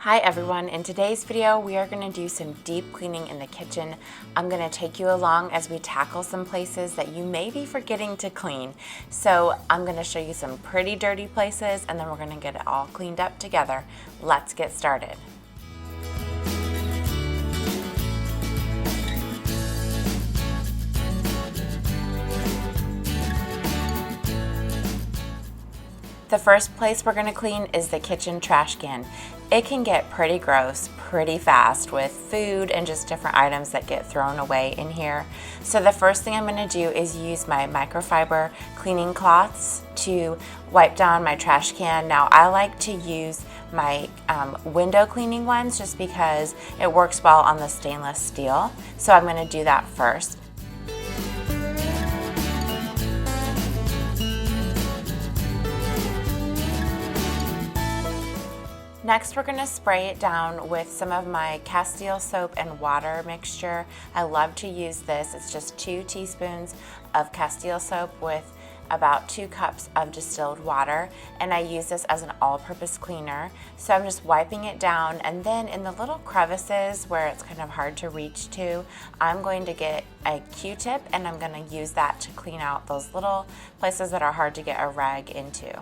Hi everyone, in today's video we are going to do some deep cleaning in the kitchen. I'm going to take you along as we tackle some places that you may be forgetting to clean. So I'm going to show you some pretty dirty places and then we're going to get it all cleaned up together. Let's get started. The first place we're going to clean is the kitchen trash can. It can get pretty gross pretty fast with food and just different items that get thrown away in here. So the first thing I'm going to do is use my microfiber cleaning cloths to wipe down my trash can. Now I like to use my window cleaning ones just because it works well on the stainless steel. So I'm going to do that first. Next, we're going to spray it down with some of my Castile soap and water mixture. I love to use this. It's just 2 teaspoons of Castile soap with about 2 cups of distilled water, and I use this as an all-purpose cleaner. So I'm just wiping it down, and then in the little crevices where it's kind of hard to reach to, I'm going to get a Q-tip and I'm going to use that to clean out those little places that are hard to get a rag into.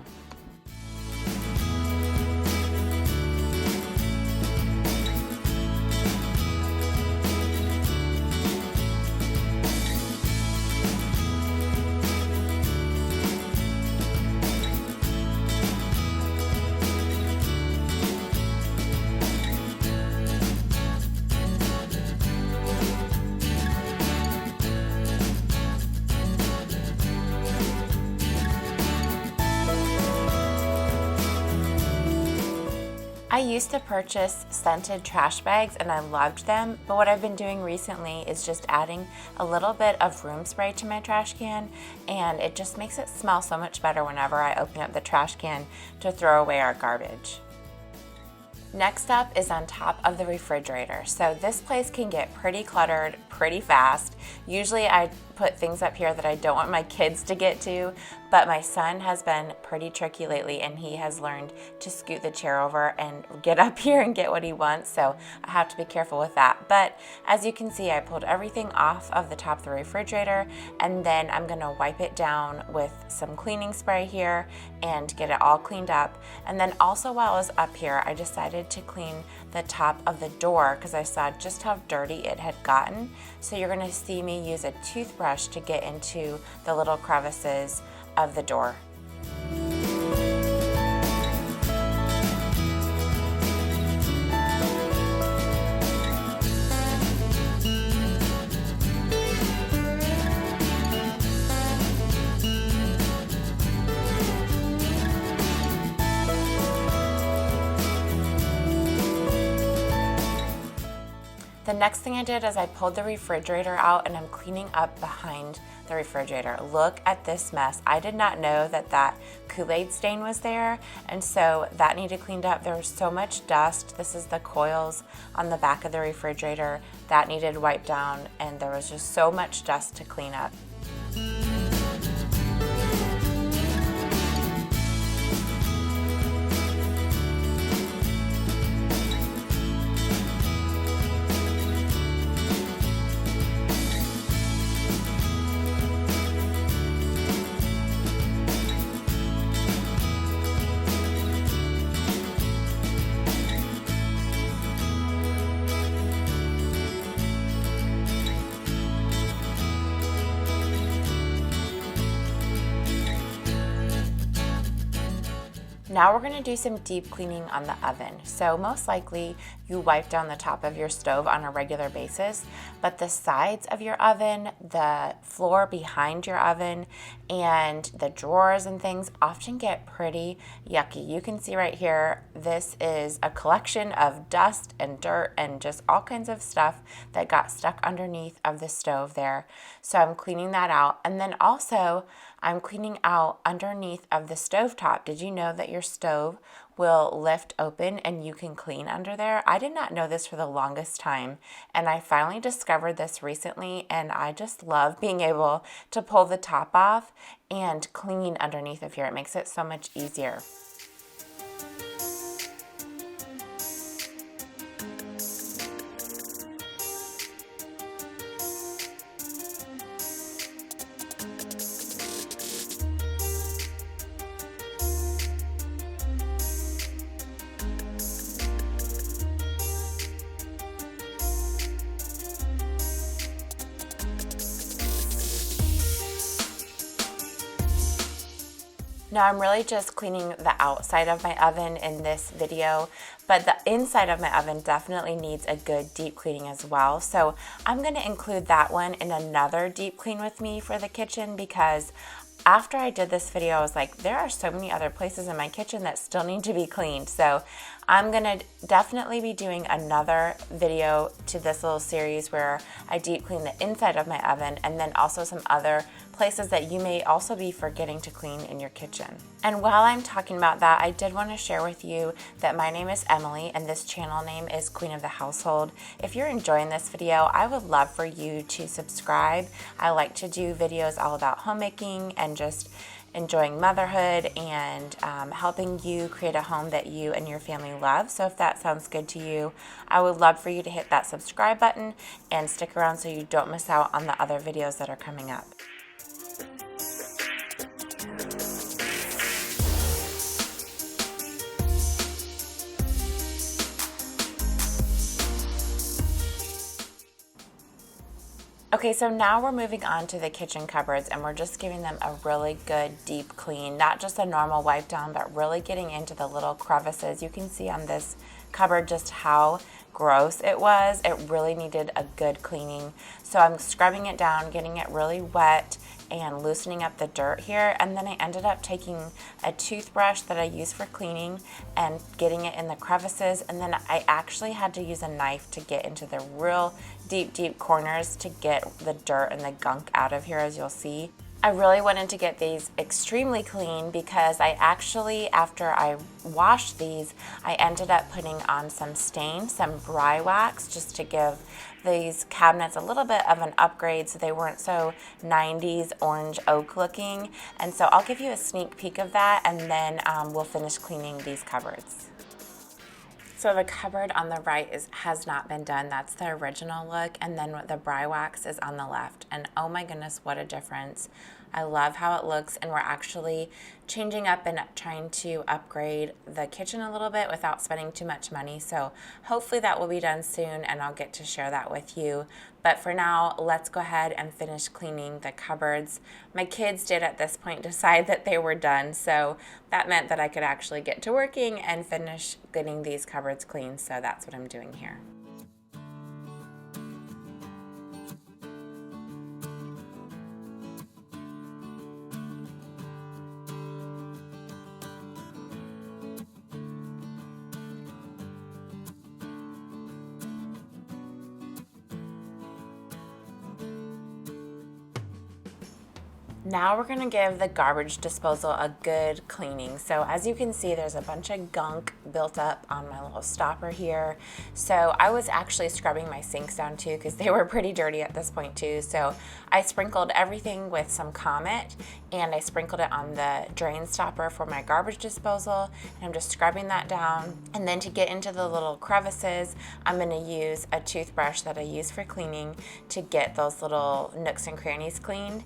I used to purchase scented trash bags and I loved them, but what I've been doing recently is just adding a little bit of room spray to my trash can, and it just makes it smell so much better whenever I open up the trash can to throw away our garbage. Next up is on top of the refrigerator. So this place can get pretty cluttered pretty fast. Usually I put things up here that I don't want my kids to get to, but my son has been pretty tricky lately and he has learned to scoot the chair over and get up here and get what he wants, so I have to be careful with that. But as you can see, I pulled everything off of the top of the refrigerator, and then I'm gonna wipe it down with some cleaning spray here and get it all cleaned up. And then also while I was up here, I decided to clean the top of the door because I saw just how dirty it had gotten. So you're gonna see me use a toothbrush to get into the little crevices of the door. The next thing I did is I pulled the refrigerator out and I'm cleaning up behind the refrigerator. Look at this mess. I did not know that that Kool-Aid stain was there, and so that needed cleaned up. There was so much dust. This is the coils on the back of the refrigerator. That needed wiped down, and there was just so much dust to clean up. Now we're going to do some deep cleaning on the oven. So most likely you wipe down the top of your stove on a regular basis, but the sides of your oven, the floor behind your oven, and the drawers and things often get pretty yucky. You can see right here, this is a collection of dust and dirt and just all kinds of stuff that got stuck underneath of the stove there. So I'm cleaning that out, and then also I'm cleaning out underneath of the stovetop. Did you know that your stove will lift open and you can clean under there? I did not know this for the longest time, and I finally discovered this recently, and I just love being able to pull the top off and clean underneath of here. It makes it so much easier. Now I'm really just cleaning the outside of my oven in this video, but the inside of my oven definitely needs a good deep cleaning as well. So I'm going to include that one in another deep clean with me for the kitchen, because after I did this video, I was like, there are so many other places in my kitchen that still need to be cleaned. So I'm gonna definitely be doing another video to this little series where I deep clean the inside of my oven, and then also some other places that you may also be forgetting to clean in your kitchen. And while I'm talking about that, I did want to share with you that my name is Emily and this channel name is Queen of the Household. If you're enjoying this video, I would love for you to subscribe. I like to do videos all about homemaking and just enjoying motherhood and helping you create a home that you and your family love. So if that sounds good to you, I would love for you to hit that subscribe button and stick around so you don't miss out on the other videos that are coming up. Okay, so now we're moving on to the kitchen cupboards, and we're just giving them a really good deep clean, not just a normal wipe down, but really getting into the little crevices. You can see on this cupboard just how gross it was. It really needed a good cleaning. So I'm scrubbing it down, getting it really wet and loosening up the dirt here, and then I ended up taking a toothbrush that I use for cleaning and getting it in the crevices, and then I actually had to use a knife to get into the real deep corners to get the dirt and the gunk out of here, as you'll see. I really wanted to get these extremely clean because I actually, after I washed these, I ended up putting on some stain, some dry wax, just to give these cabinets a little bit of an upgrade so they weren't so 90s orange oak looking. And so I'll give you a sneak peek of that, and then we'll finish cleaning these cupboards. So the cupboard on the right has not been done. That's the original look, and then the dry wax is on the left. And oh my goodness, what a difference. I love how it looks, and we're actually changing up and trying to upgrade the kitchen a little bit without spending too much money. So hopefully that will be done soon, and I'll get to share that with you. But for now, let's go ahead and finish cleaning the cupboards. My kids did at this point decide that they were done, so that meant that I could actually get to working and finish getting these cupboards clean. So that's what I'm doing here. Now we're gonna give the garbage disposal a good cleaning. So as you can see, there's a bunch of gunk built up on my little stopper here. So I was actually scrubbing my sinks down too, because they were pretty dirty at this point too. So I sprinkled everything with some Comet, and I sprinkled it on the drain stopper for my garbage disposal. And I'm just scrubbing that down. And then to get into the little crevices, I'm gonna use a toothbrush that I use for cleaning to get those little nooks and crannies cleaned.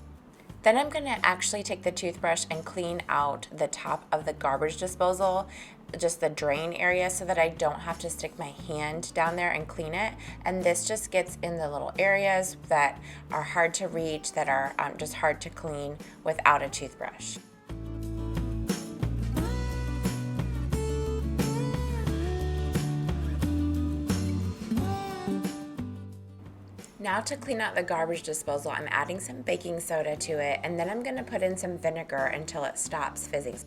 Then I'm gonna actually take the toothbrush and clean out the top of the garbage disposal, just the drain area, so that I don't have to stick my hand down there and clean it. And this just gets in the little areas that are hard to reach, that are just hard to clean without a toothbrush. Now to clean out the garbage disposal, I'm adding some baking soda to it, and then I'm gonna put in some vinegar until it stops fizzing.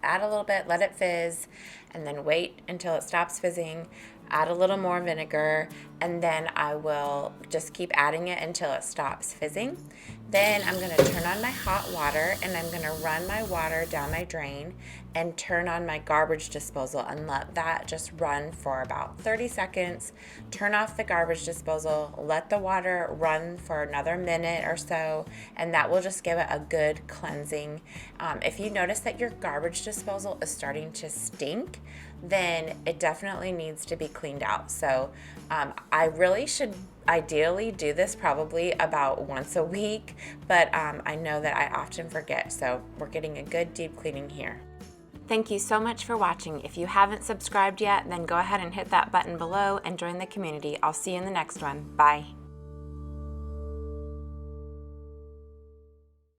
Add a little bit, let it fizz, and then wait until it stops fizzing. Add a little more vinegar, and then I will just keep adding it until it stops fizzing. Then I'm gonna turn on my hot water, and I'm gonna run my water down my drain and turn on my garbage disposal and let that just run for about 30 seconds. Turn off the garbage disposal, let the water run for another minute or so, and that will just give it a good cleansing. If you notice that your garbage disposal is starting to stink, then it definitely needs to be cleaned out. So I really should ideally do this probably about once a week, but I know that I often forget, so we're getting a good deep cleaning here. Thank you so much for watching. If you haven't subscribed yet, then go ahead and hit that button below and join the community. I'll see you in the next one. Bye.